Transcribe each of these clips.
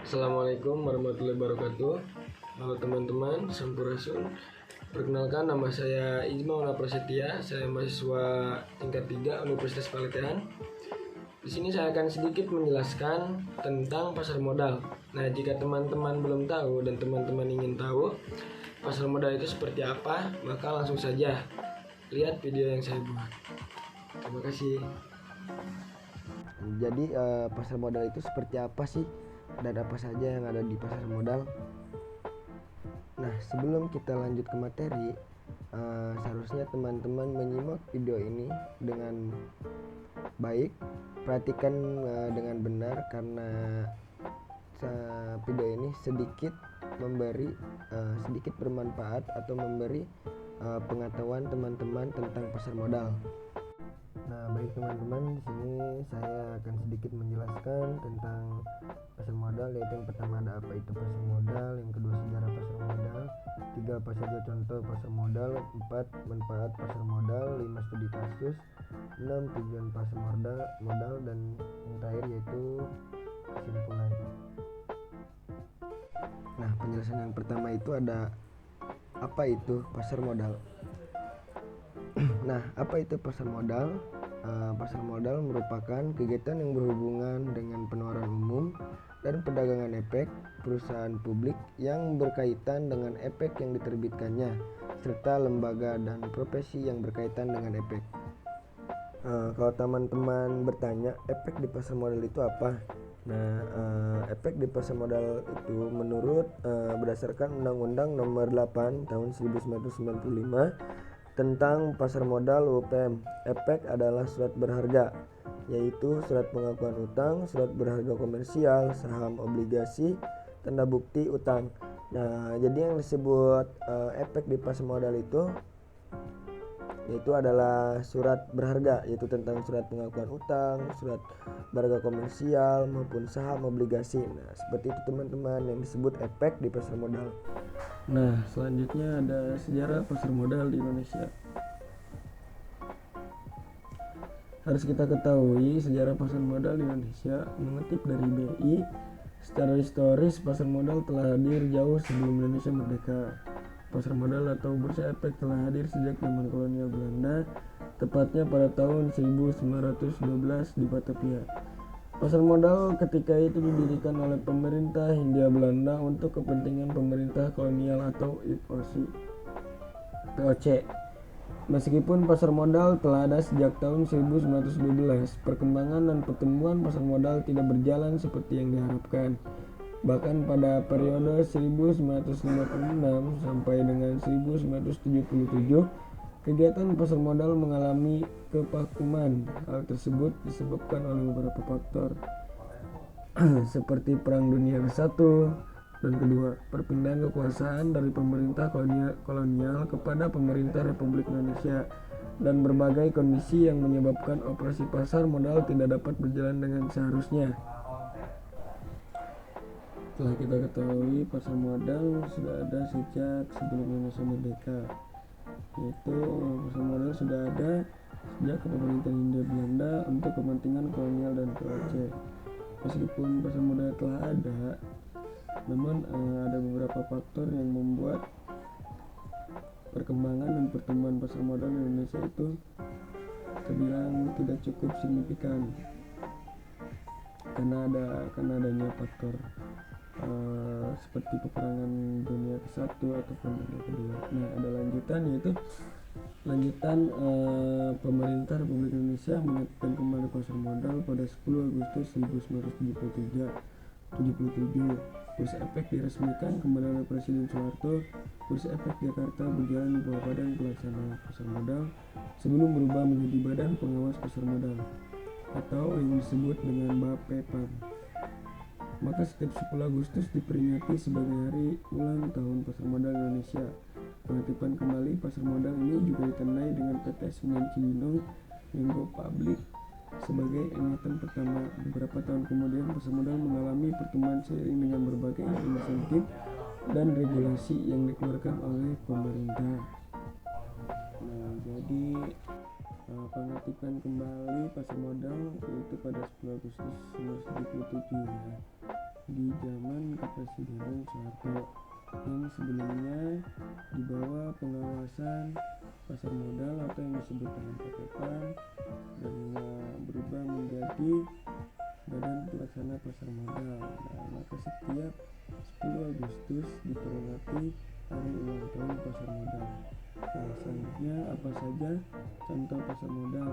Assalamualaikum warahmatullahi wabarakatuh. Halo teman-teman, Sampurasun. Perkenalkan, nama saya Ijma Una Prasetya. Saya mahasiswa tingkat 3 Universitas Paletehan. Di sini saya akan sedikit menjelaskan tentang pasar modal. Nah, jika teman-teman belum tahu dan teman-teman ingin tahu pasar modal itu seperti apa, maka langsung saja lihat video yang saya buat. Terima kasih. Jadi pasar modal itu seperti apa sih, dan apa saja yang ada di pasar modal? Nah, sebelum kita lanjut ke materi, seharusnya teman-teman menyimak video ini dengan baik. Perhatikan dengan benar, karena video ini sedikit bermanfaat atau memberi pengetahuan teman-teman tentang pasar modal. Nah, baik teman-teman, di sini saya akan sedikit menjelaskan tentang pasar modal, yaitu yang pertama ada apa itu pasar modal, yang kedua sejarah pasar modal, 3 apa saja contoh pasar modal, 4 manfaat pasar modal, 5 studi kasus, 6 tujuan pasar modal, dan yang terakhir yaitu kesimpulan. Nah, penjelasan yang pertama itu ada apa itu pasar modal. Nah, apa itu pasar modal? Pasar modal merupakan kegiatan yang berhubungan dengan penawaran umum dan perdagangan efek perusahaan publik yang berkaitan dengan efek yang diterbitkannya, serta lembaga dan profesi yang berkaitan dengan efek. Kalau teman-teman bertanya, efek di pasar modal itu apa? Nah, efek di pasar modal itu menurut berdasarkan Undang-Undang Nomor 8 Tahun 1995 tentang pasar modal UPM, efek adalah surat berharga, yaitu surat pengakuan utang, surat berharga komersial, saham, obligasi, tanda bukti utang. Nah, jadi yang disebut efek di pasar modal itu yaitu adalah surat berharga, yaitu tentang surat pengakuan utang, surat berharga komersial maupun saham, obligasi. Nah, seperti itu teman-teman yang disebut efek di pasar modal. Nah, selanjutnya ada sejarah pasar modal di Indonesia. Harus kita ketahui, sejarah pasar modal di Indonesia mengutip dari BI. Secara historis, pasar modal telah hadir jauh sebelum Indonesia merdeka. Pasar modal atau bursa efek telah hadir sejak zaman kolonial Belanda, tepatnya pada tahun 1912 di Batavia. Pasar modal ketika itu didirikan oleh pemerintah Hindia Belanda untuk kepentingan pemerintah kolonial atau POC. Meskipun pasar modal telah ada sejak tahun 1912, perkembangan dan pertumbuhan pasar modal tidak berjalan seperti yang diharapkan. Bahkan pada periode 1956 sampai dengan 1977, kegiatan pasar modal mengalami kevakuman. Hal tersebut disebabkan oleh beberapa faktor seperti Perang Dunia ke-1 dan kedua, perpindahan kekuasaan dari pemerintah kolonial kepada pemerintah Republik Indonesia, dan berbagai kondisi yang menyebabkan operasi pasar modal tidak dapat berjalan dengan seharusnya. Setelah kita ketahui, pasar modal sudah ada sejak sebelum Indonesia merdeka, yaitu pasar modal sudah ada sejak kepemimpinan Hindia Belanda untuk kepentingan kolonial dan POC. Meskipun pasar modal telah ada, namun ada beberapa faktor yang membuat perkembangan dan pertumbuhan pasar modal di Indonesia itu terbilang tidak cukup signifikan, karena adanya faktor seperti peperangan dunia ke-1 ataupun dunia kedua. Nah, ada lanjutan, yaitu pemerintah Republik Indonesia menetapkan kembali pasar modal pada 10 Agustus 1977. Bursa efek diresmikan kembali oleh Presiden Soeharto. Bursa efek Jakarta berjalan di bawah Badan Pelaksana Pasar Modal sebelum berubah menjadi Badan Pengawas Pasar Modal atau yang disebut dengan BAPEPAM. Maka setiap 10 Agustus diperingati sebagai hari ulang tahun pasar modal Indonesia. Penetipan kembali pasar modal ini juga ditandai dengan PT Semen Cibinong yang go public sebagai ingatan pertama. Beberapa tahun kemudian pasar modal mengalami pertumbuhan seiring dengan berbagai insentif dan regulasi yang dikeluarkan oleh pemerintah. Nah, jadi penetipan kembali pasar modal yaitu pada 10 Agustus 1977 ya. di zaman Kepresidenan Soeharto, yang sebelumnya di bawah pengawasan pasar modal atau yang disebut dengan PPPAN, dan berubah menjadi Badan Pelaksana Pasar Modal. Nah, maka setiap 10 Agustus diperingati hari ulang tahun pasar modal. Nah, selanjutnya apa saja contoh pasar modal?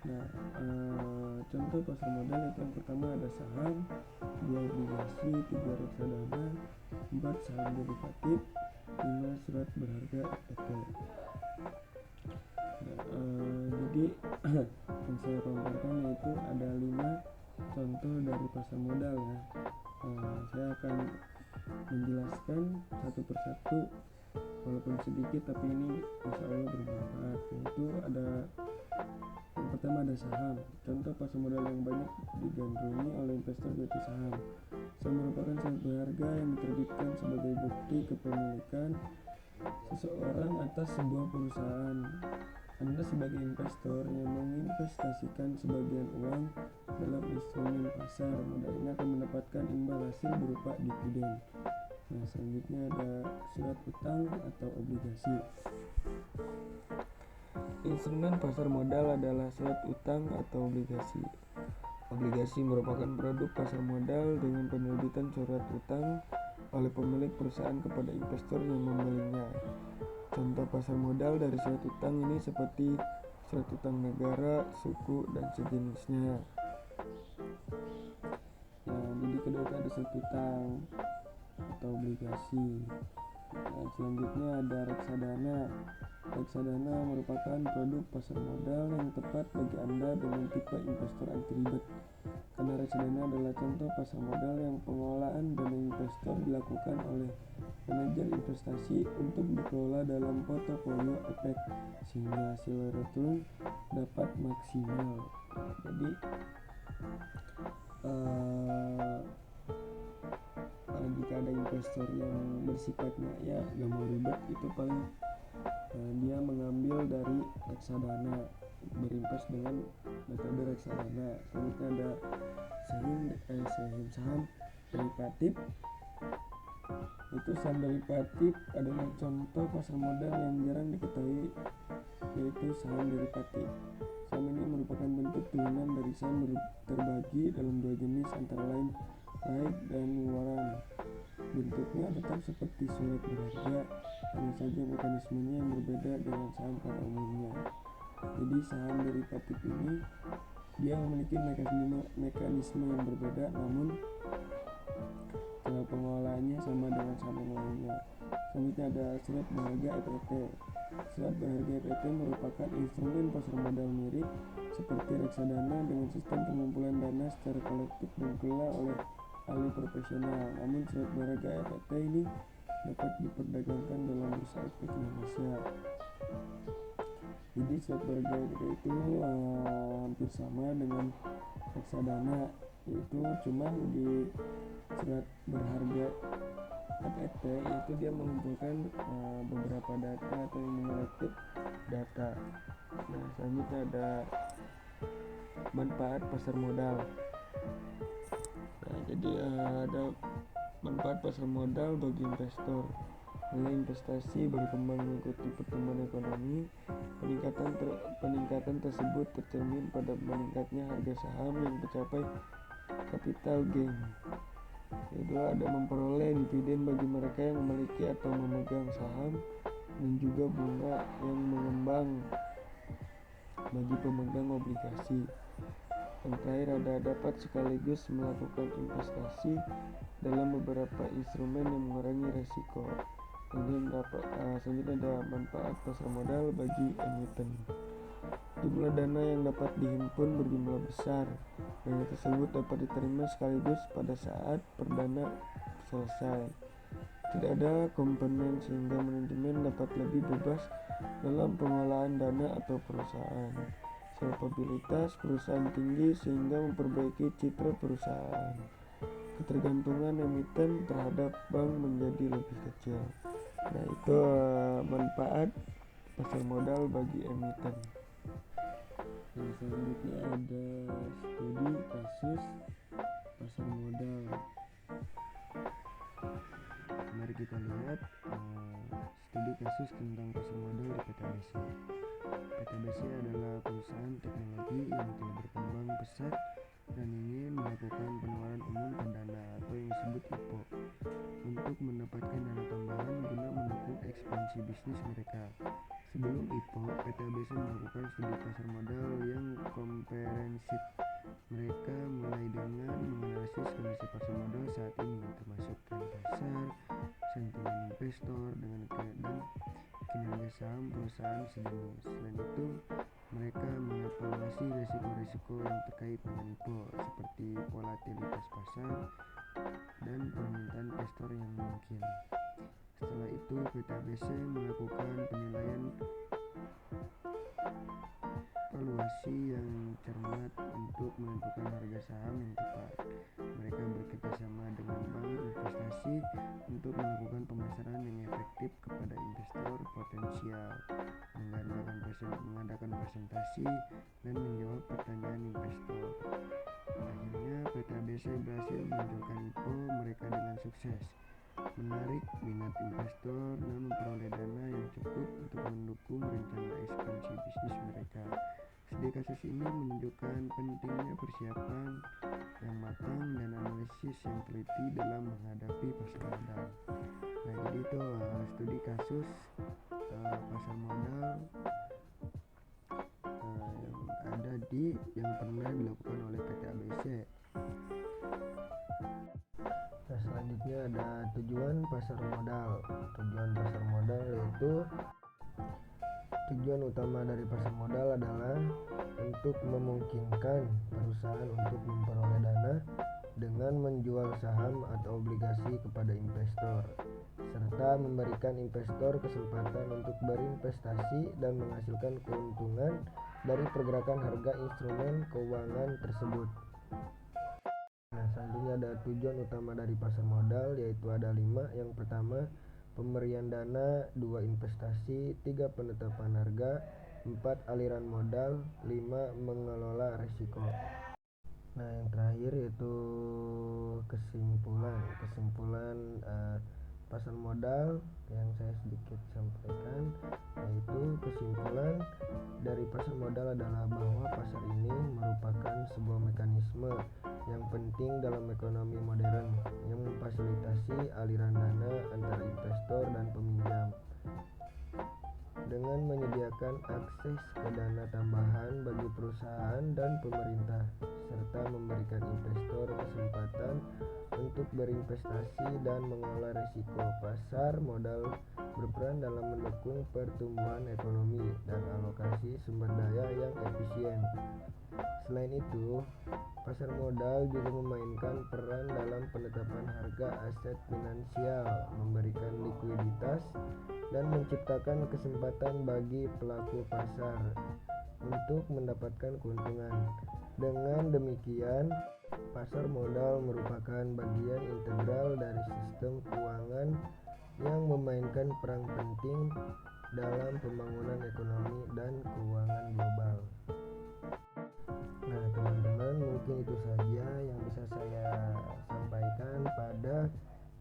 Nah, contoh pasar modal itu yang pertama ada saham, 2 obligasi, 3 reksadana, 4 saham derivatif, 5 surat berharga EPT. Jadi yang saya paparkan yaitu ada 5 contoh dari pasar modal ya. Saya akan menjelaskan satu persatu walaupun sedikit, tapi ini insya Allah bermanfaat. Yaitu ada yang pertama ada saham. Contoh pasar modal yang banyak digandrungi oleh investor yaitu saham. Saham merupakan surat berharga yang diterbitkan sebagai bukti kepemilikan seseorang atas sebuah perusahaan. Anda sebagai investor yang menginvestasikan sebagian uang dalam instrumen pasar modal ini akan mendapatkan imbal hasil berupa dividen. Nah, selanjutnya ada surat utang atau obligasi. Instrumen pasar modal adalah surat utang atau obligasi. Obligasi merupakan produk pasar modal dengan penerbitan surat utang oleh pemilik perusahaan kepada investor yang membelinya. Contoh pasar modal dari surat utang ini seperti surat utang negara, suku, dan sejenisnya. Nah, jadi kedua ada surat utang atau obligasi. Nah, selanjutnya ada reksadana. Reksadana merupakan produk pasar modal yang tepat bagi Anda dengan tipe investor anti ribet. Karena reksadana adalah contoh pasar modal yang pengelolaan dana investor dilakukan oleh manajer investasi untuk dikelola dalam portofolio efek sehingga hasil return dapat maksimal. Jadi jika ada investor yang bersifatnya ya gak mau ribet, itu paling dia mengambil dari reksadana, berinvest dengan metode reksadana. Selanjutnya ada saham derivatif. Itu saham derivatif adalah contoh pasar modal yang jarang diketahui, yaitu saham derivatif. Saham ini merupakan bentuk turunan dari saham terbagi dalam 2 jenis antara lain naik dan waran. Bentuknya tetap seperti surat berharga, hanya saja mekanismenya yang berbeda dengan saham pada umumnya. Jadi saham derivatif ini dia memiliki mekanisme yang berbeda, namun cara pengelolaannya sama dengan saham yang lainnya. Selanjutnya ada surat berharga EPT. Surat berharga EPT merupakan instrumen pasar modal mirip seperti reksadana dengan sistem pengumpulan dana secara kolektif dan dikelola oleh ahli profesional. Namun surat berharga EPT ini dapat diperdagangkan dalam bursa efek Indonesia. Jadi surat berharga EPT itu hampir sama dengan reksadana, yaitu cuma di surat berharga EPT itu dia mengumpulkan beberapa data atau mengoleksi data. Nah, selanjutnya ada manfaat pasar modal. Nah, jadi ada manfaat pasar modal bagi investor. Nilai investasi berkembang mengikuti pertumbuhan ekonomi. Peningkatan tersebut tercermin pada meningkatnya harga saham yang mencapai capital gain. Kedua, ada memperoleh dividen bagi mereka yang memiliki atau memegang saham, dan juga bunga yang mengembang bagi pemegang obligasi. Yang terakhir ada dapat sekaligus melakukan investasi dalam beberapa instrumen yang mengurangi resiko. Selanjutnya ada manfaat pasar modal bagi emiten. Jumlah dana yang dapat dihimpun berjumlah besar. Dana tersebut dapat diterima sekaligus pada saat perdana selesai. Tidak ada komponen sehingga manajemen dapat lebih bebas dalam pengelolaan dana atau perusahaan. Solvabilitas perusahaan tinggi sehingga memperbaiki citra perusahaan. Ketergantungan emiten terhadap bank menjadi lebih kecil. Nah, itu manfaat pasar modal bagi emiten. Nah, selanjutnya ada studi kasus pasar modal. kita lihat studi kasus tentang pasar modal di PTBC. PTBC adalah perusahaan teknologi yang telah berkembang pesat dan ingin melakukan penawaran umum perdana atau yang disebut IPO untuk mendapatkan dana tambahan guna mendukung ekspansi bisnis mereka. Sebelum IPO, PTBC melakukan studi pasar modal yang komprehensif. Mereka mulai dengan menganalisis kondisi pasar modal saat ini, termasuk tren pasar, sentimen investor, dan kinerja saham perusahaan sejenis. Selain itu, mereka mengevaluasi risiko-risiko yang terkait dengan IPO, seperti volatilitas pasar dan permintaan investor yang mungkin. Setelah itu, PTBC melakukan penilaian valuasi yang cermat untuk menentukan harga saham yang tepat. Mereka bekerjasama dengan bank investasi untuk melakukan pemasaran yang efektif kepada investor potensial, mengadakan presentasi, dan menjawab pertanyaan investor. Akhirnya, PTBC berhasil meluncurkan IPO mereka dengan sukses, menarik minat investor, dan memperoleh dana yang cukup untuk mendukung rencana ekspansi bisnis mereka. Studi kasus ini menunjukkan pentingnya persiapan yang matang dan analisis yang teliti dalam menghadapi pasar modal. Nah, jadi itu studi kasus pasar modal yang pernah dilakukan oleh PTBC. Nah, selanjutnya ada tujuan pasar modal. Tujuan pasar modal yaitu tujuan utama dari pasar modal adalah untuk memungkinkan perusahaan untuk memperoleh dana dengan menjual saham atau obligasi kepada investor, serta memberikan investor kesempatan untuk berinvestasi dan menghasilkan keuntungan dari pergerakan harga instrumen keuangan tersebut. Nah, selanjutnya ada tujuan utama dari pasar modal, yaitu ada 5. Yang pertama, pemberian dana, 2 investasi, 3 penetapan harga, 4 aliran modal, 5 mengelola risiko. Nah, yang terakhir yaitu kesimpulan pasar modal yang saya sedikit sampaikan, yaitu kesimpulan dari pasar modal adalah bahwa pasar ini merupakan sebuah mekanisme yang penting dalam ekonomi modern yang memfasilitasi aliran dana antara investor dan peminjam dengan menyediakan akses ke dana tambahan bagi perusahaan dan pemerintah, serta memberikan investor kesempatan untuk berinvestasi dan mengelola risiko. Pasar modal berperan dalam mendukung pertumbuhan ekonomi dan alokasi sumber daya yang efisien. Selain itu, pasar modal juga memainkan peran dalam penetapan harga aset finansial, memberikan likuiditas, dan menciptakan kesempatan bagi pelaku pasar untuk mendapatkan keuntungan. Dengan demikian, pasar modal merupakan bagian integral dari sistem keuangan yang memainkan peran penting dalam pembangunan ekonomi dan keuangan global. Nah, teman-teman, mungkin itu saja yang bisa saya sampaikan pada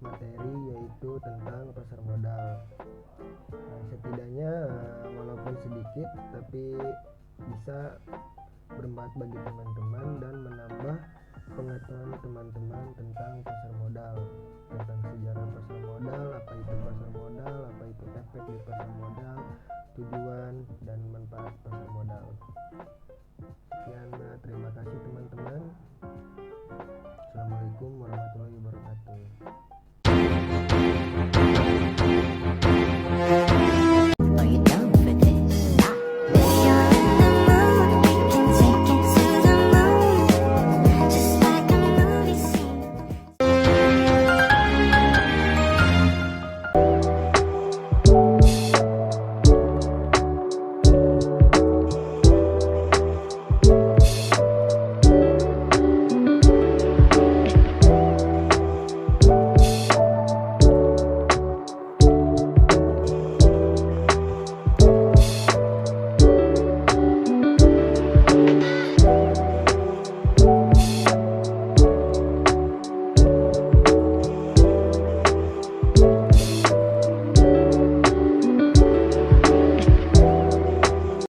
materi, yaitu tentang pasar modal. Nah, setidaknya walaupun sedikit tapi bisa bermanfaat bagi teman-teman dan menambah pengetahuan teman-teman tentang pasar modal, tentang sejarah pasar modal, apa itu pasar modal, apa itu efek di pasar modal, tujuan dan manfaat